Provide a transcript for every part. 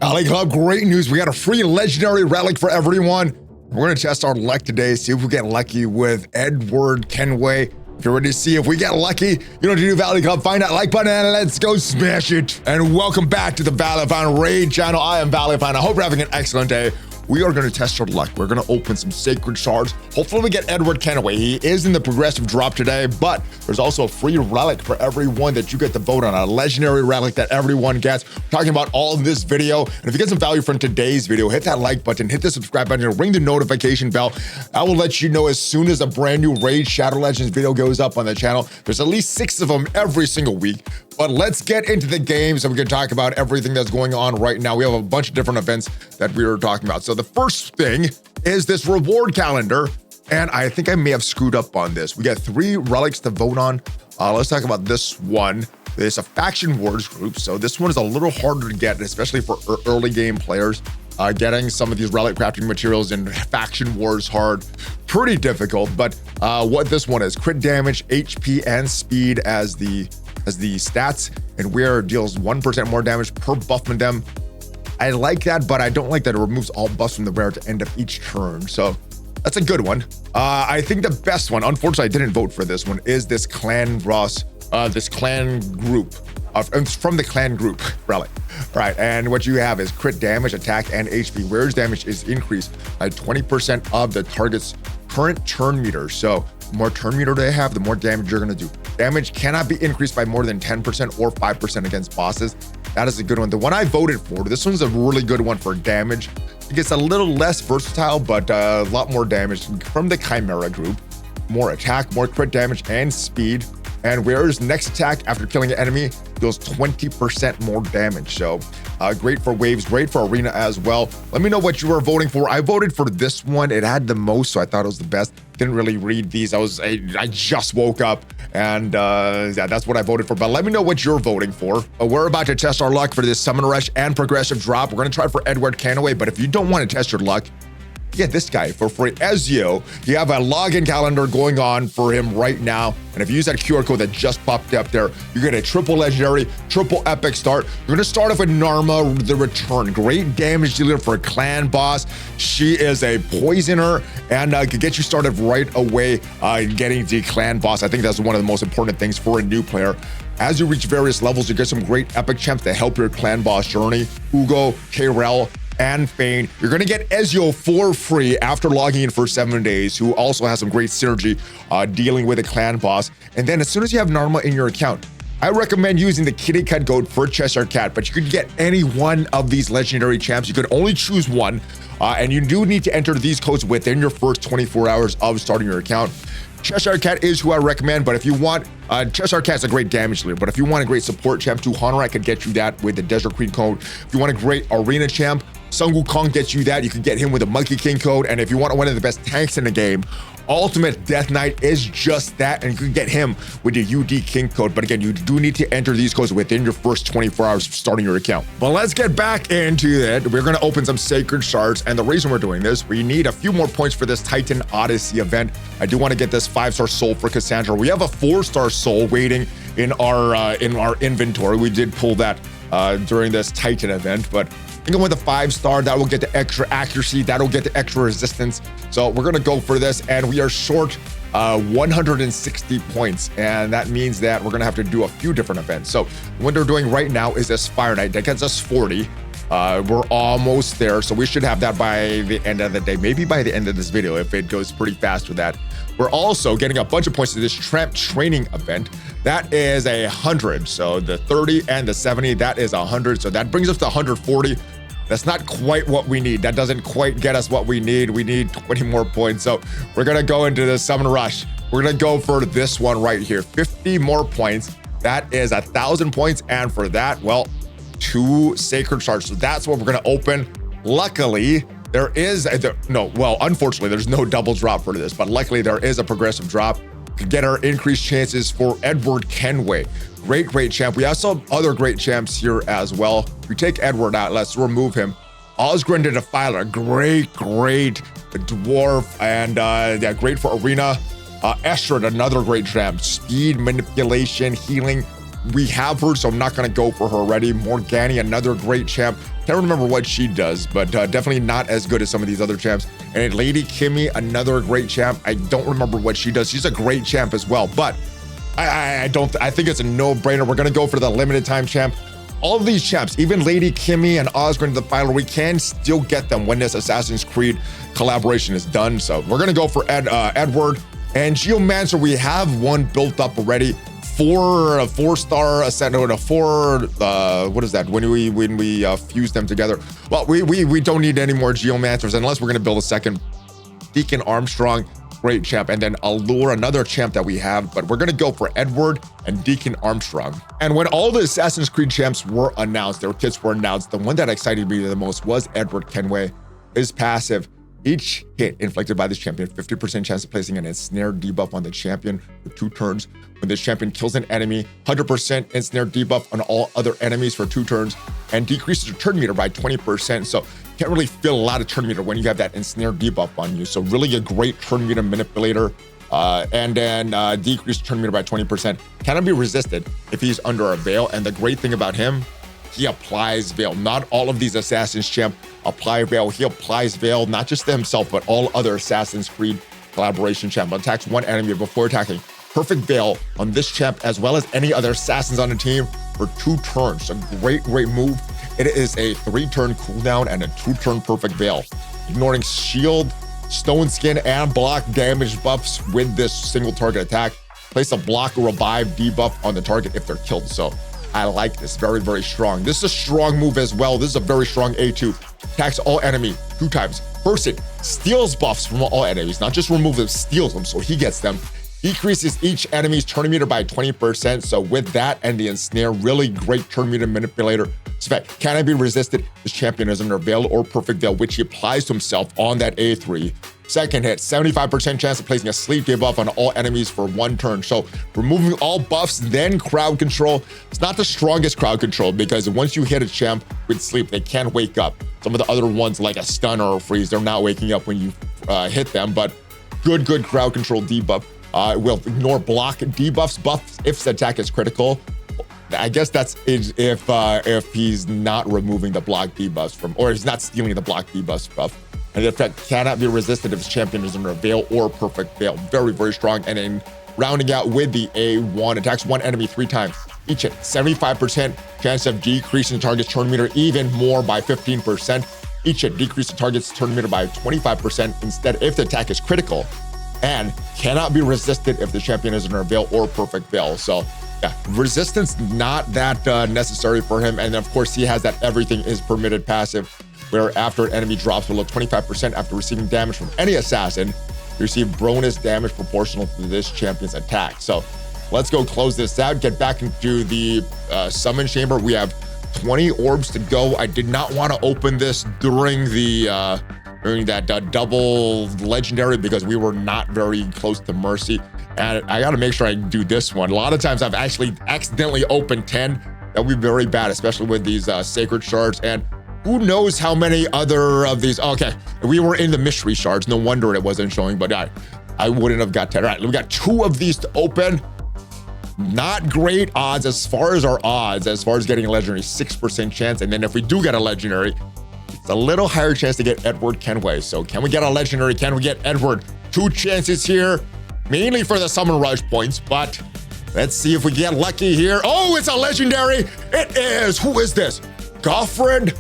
Valley Club, great news. We got a free legendary relic for everyone. We're going to test our luck today, see if we get lucky with Edward Kenway. If you're ready to see if we get lucky, you know what to do, Valley Club. Find that like button and let's go smash it. And welcome back to the ValleyFlyin raid channel. I am ValleyFlyin. I hope you're having an excellent day. We are going to test our luck. We're going to open some sacred shards. Hopefully we get Edward Kenway. He is in the progressive drop today, but there's also a free relic for everyone that you get to vote on, a legendary relic that everyone gets. We're talking about all in this video. And if you get some value from today's video, hit that like button, hit the subscribe button, and ring the notification bell. I will let you know as soon as a brand new Raid Shadow Legends video goes up on the channel. There's at least 6 of them every single week. But let's get into the game so we can talk about everything that's going on right now. We have a bunch of different events that we were talking about. So the first thing is this reward calendar. And I think I may have screwed up on this. We got 3 relics to vote on. Let's talk about this one. It's a faction wars group. So this one is a little harder to get, especially for early game players. Getting some of these relic crafting materials in faction wars hard, pretty difficult. But what this one is, crit damage, HP, and speed as the stats, and wear deals 1% more damage per buff from them. I like that, but I don't like that it removes all buffs from the wearer to end of each turn. So that's a good one. I think the best one, unfortunately I didn't vote for this one, is this clan Ross, this clan group. It's from the clan group relic. Right, and what you have is crit damage, attack, and HP. Wearer's damage is increased by 20% of the target's current turn meter. So the more turn meter they have, the more damage you're gonna do. Damage cannot be increased by more than 10% or 5% against bosses. That is a good one. The one I voted for, this one's a really good one for damage. It gets a little less versatile, but a lot more damage from the Chimera group. More attack, more crit damage, and speed. And wearer's next attack after killing an enemy deals 20% more damage. So great for waves, great for arena as well. Let me know what you were voting for. I voted for this one. It had the most, so I thought it was the best. Didn't really read these. I just woke up, and yeah, that's what I voted for. But let me know what you're voting for. We're about to test our luck for this Summon Rush and Progressive Drop. We're gonna try for Edward Kenway, but if you don't want to test your luck, get this guy for free. Ezio, you have a login calendar going on for him right now. And if you use that QR code that just popped up there, you get a triple legendary, triple epic start. You're gonna start off with Narma, the Return. Great damage dealer for a clan boss. She is a poisoner and could get you started right away getting the clan boss. I think that's one of the most important things for a new player. As you reach various levels, you get some great epic champs to help your clan boss journey. Uugo, Tayrel, and Fayne. You're gonna get Ezio for free after logging in for 7 days, who also has some great synergy dealing with a clan boss. And then as soon as you have Narma in your account, I recommend using the Kitty Cat code for Cheshire Cat, but you could get any one of these legendary champs. You could only choose one, and you do need to enter these codes within your first 24 hours of starting your account. Cheshire Cat is who I recommend, but if you want, Cheshire Cat's a great damage dealer, but if you want a great support champ, Tuhana, I could get you that with the Desert Queen code. If you want a great arena champ, Sun Wukong gets you that. You can get him with a Monkey King code. And if you want one of the best tanks in the game, Ultimate Death Knight is just that, and you can get him with the UD King code. But again, you do need to enter these codes within your first 24 hours of starting your account. But let's get back into it. We're gonna open some sacred shards, and the reason we're doing this, we need a few more points for this Titan Odyssey event. I do want to get this 5-star soul for Cassandra. We have a 4-star soul waiting in our inventory. We did pull that during this Titan event, but I think with a 5-star, that will get the extra accuracy, that'll get the extra resistance. So we're gonna go for this, and we are short 160 points, and that means that we're gonna have to do a few different events. So what they're doing right now is this Fire Night that gets us 40. We're almost there, so we should have that by the end of the day, maybe by the end of this video if it goes pretty fast with that. We're also getting a bunch of points to this Tramp training event. That is 100, so the 30 and the 70, that is 100, so that brings us to 140. That's not quite what we need. That doesn't quite get us what we need. We need 20 more points, so we're gonna go into the Summon Rush. We're gonna go for this one right here, 50 more points. That is 1,000 points, and for that, well, 2 sacred shards. So that's what we're gonna open. Luckily, there is unfortunately, there's no double drop for this, but luckily there is a progressive drop to get our increased chances for Edward Kenway. Great champ. We also have other great champs here as well. We take Edward out, let's remove him. Osgrin the Defiler, great dwarf, and yeah, great for arena. Estrad, another great champ. Speed, manipulation, healing. We have her, so I'm not gonna go for her already. Morgani, another great champ. Can't remember what she does, but definitely not as good as some of these other champs. And Lady Kimmy, another great champ. I don't remember what she does. She's a great champ as well, but I think it's a no-brainer. We're gonna go for the limited time champ. All of these champs, even Lady Kimmy and Osgrin to the final, we can still get them when this Assassin's Creed collaboration is done. So we're gonna go for Edward and Geomancer. We have one built up already. A four-star ascent, what is that? When we fuse them together. Well, we don't need any more Geomancers unless we're gonna build a second. Deacon Armstrong, great champ, and then Allure, another champ that we have, but we're gonna go for Edward and Deacon Armstrong. And when all the Assassin's Creed champs were announced, their kits were announced, the one that excited me the most was Edward Kenway. His passive, each hit inflicted by this champion, 50% chance of placing an ensnare debuff on the champion for 2 turns. When this champion kills an enemy, 100% ensnare debuff on all other enemies for 2 turns, and decreases your turn meter by 20%. So can't really feel a lot of turn meter when you have that ensnare debuff on you. So really a great turn meter manipulator. And then decrease turn meter by 20%. Cannot be resisted if he's under a veil. And the great thing about him, he applies veil. Not all of these Assassin's champ apply veil. He applies veil, not just to himself, but all other Assassin's Creed collaboration champ. Attacks one enemy before attacking. Perfect veil on this champ, as well as any other assassins on the team for 2 turns. A great move. It is a 3-turn cooldown and a 2-turn perfect veil. Ignoring shield, stone skin, and block damage buffs with this single target attack. Place a block or revive debuff on the target if they're killed. So I like this, very strong. This is a strong move as well. This is a very strong A2. Attacks all enemy 2 times. First hit, steals buffs from all enemies, not just removes them, steals them, so he gets them. Decreases each enemy's turn meter by 20%. So with that and the ensnare, really great turn meter manipulator. So cannot be resisted. This champion is under veil or perfect veil, which he applies to himself on that A3. Second hit, 75% chance of placing a sleep debuff on all enemies for 1 turn. So removing all buffs, then crowd control. It's not the strongest crowd control because once you hit a champ with sleep, they can't wake up. Some of the other ones like a stun or a freeze, they're not waking up when you hit them, but good crowd control debuff. Will ignore block debuffs, buffs if the attack is critical. I guess that's if he's not removing the block debuffs from, or he's not stealing the block debuffs buff. And the effect cannot be resisted if his champion is under a veil or perfect veil. Very strong. And then rounding out with the A1, attacks 1 enemy 3 times. Each hit, 75% chance of decreasing the target's turn meter even more by 15%. Each hit, decrease the target's turn meter by 25% instead if the attack is critical. And cannot be resisted if the champion is under a veil or perfect veil. So yeah, resistance not that necessary for him. And of course, he has that everything is permitted passive, where after an enemy drops below 25% after receiving damage from any assassin, you receive bonus damage proportional to this champion's attack. So let's go close this out, get back into the summon chamber. We have 20 orbs to go. I did not want to open this during that double legendary because we were not very close to Mercy. And I got to make sure I do this one. A lot of times I've actually accidentally opened 10. That would be very bad, especially with these sacred shards. And who knows how many other of these. Okay, we were in the mystery shards. No wonder it wasn't showing, but I wouldn't have got 10. All right, we got 2 of these to open. Not great odds as far as our odds, as far as getting a legendary, 6% chance. And then if we do get a legendary, it's a little higher chance to get Edward Kenway. So can we get a legendary? Can we get Edward? 2 chances here, mainly for the summon rush points, but let's see if we get lucky here. Oh, it's a legendary. It is. Who is this? Goffred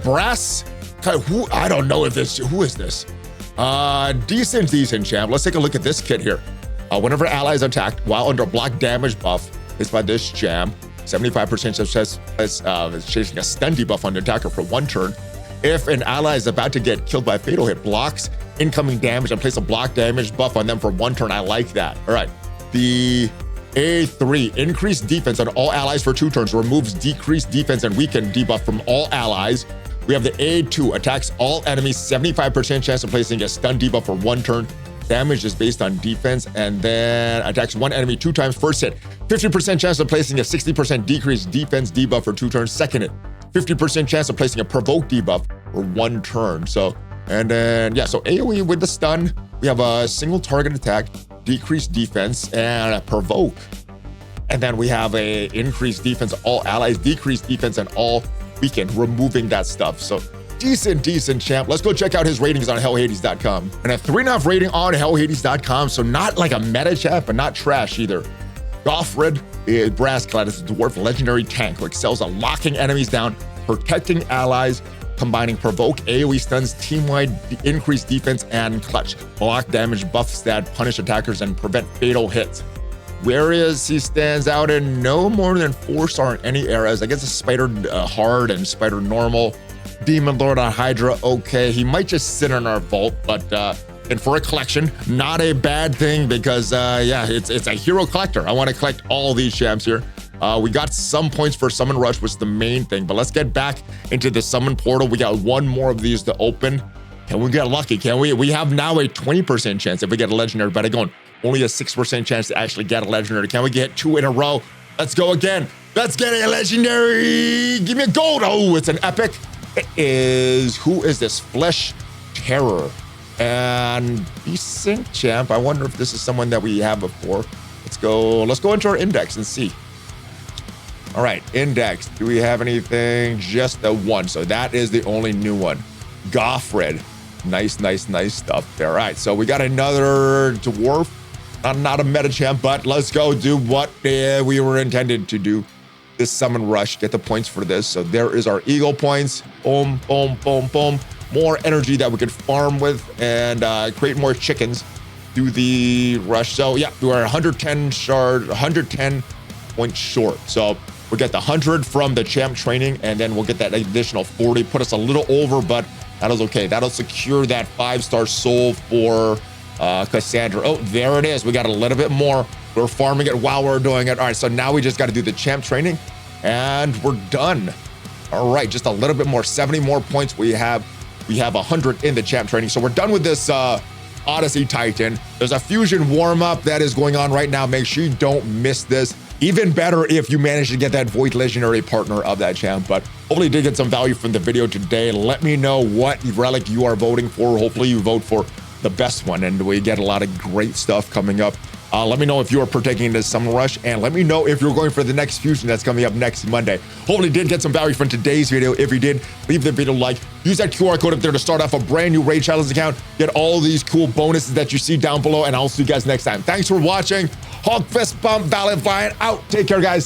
Brass? Who? I don't know if this, who is this? Decent champ. Let's take a look at this kit here. Whenever allies attacked while under block damage buff is by this jam, 75% success is chasing a stun debuff on the attacker for 1 turn. If an ally is about to get killed by fatal hit, blocks incoming damage and place a block damage buff on them for 1 turn. I like that. All right. The A3, increased defense on all allies for 2 turns, removes decreased defense and weaken debuff from all allies. We have the A2, attacks all enemies, 75% chance of placing a stun debuff for 1 turn. Damage is based on defense, and then attacks 1 enemy 2 times. First hit, 50% chance of placing a 60% decreased defense debuff for 2 turns. Second hit, 50% chance of placing a provoke debuff for 1 turn. So, and then, yeah, so AoE with the stun, we have a single target attack, decreased defense, and a provoke. And then we have a increased defense, all allies, decreased defense, and all weekend, removing that stuff. So decent champ. Let's go check out his ratings on hellhades.com. And a 3.5 rating on hellhades.com. So not like a meta champ, but not trash either. Goffred, Brassclad is a dwarf legendary tank who excels at locking enemies down, protecting allies, combining provoke, AoE stuns, team-wide increased defense, and clutch. Block damage, buff stat, punish attackers, and prevent fatal hits. Whereas he stands out in no more than 4-star in any eras. I guess a Spider hard and Spider normal. Demon Lord on Hydra, okay. He might just sit in our vault, but and for a collection, not a bad thing because yeah, it's a hero collector. I want to collect all these champs here. We got some points for Summon Rush, which is the main thing, but let's get back into the Summon Portal. We got one more of these to open. Can we get lucky? Can we? We have now a 20% chance if we get a legendary, but again, only a 6% chance to actually get a legendary. Can we get 2 in a row? Let's go again. Let's get a legendary. Give me a gold. Oh, it's an epic. It is, who is this? Flesh Terror. And decent champ. I wonder if this is someone that we have before. Let's go into our index and see. All right, index. Do we have anything? Just the one. So that is the only new one. Goffred. Nice stuff there. All right, so we got another dwarf. Not a meta champ, but let's go do what we were intended to do. This Summon Rush, get the points for this. So there is our Eagle points. Boom. More energy that we could farm with and create more chickens. Do the rush. So yeah, we are 110 points short. So we'll get the 100 from the champ training, and then we'll get that additional 40. Put us a little over, but that is okay. That'll secure that 5-star soul for Cassandra. Oh, there it is. We got a little bit more. We're farming it while we're doing it. All right, so now we just got to do the champ training, and we're done. All right, just a little bit more, 70 more points. We have 100 in the champ training. So we're done with this Odyssey Titan. There's a fusion warm-up that is going on right now. Make sure you don't miss this. Even better if you manage to get that Void Legendary partner of that champ. But hopefully you did get some value from the video today. Let me know what relic you are voting for. Hopefully you vote for the best one, and we get a lot of great stuff coming up. Let me know if you are partaking in this Summon Rush, and let me know if you're going for the next fusion that's coming up next Monday. Hopefully you did get some value from today's video. If you did, leave the video a like. Use that QR code up there to start off a brand new Raid Challenge account. Get all these cool bonuses that you see down below, and I'll see you guys next time. Thanks for watching. Hog Fist Bump, ValleyFlyin out. Take care, guys.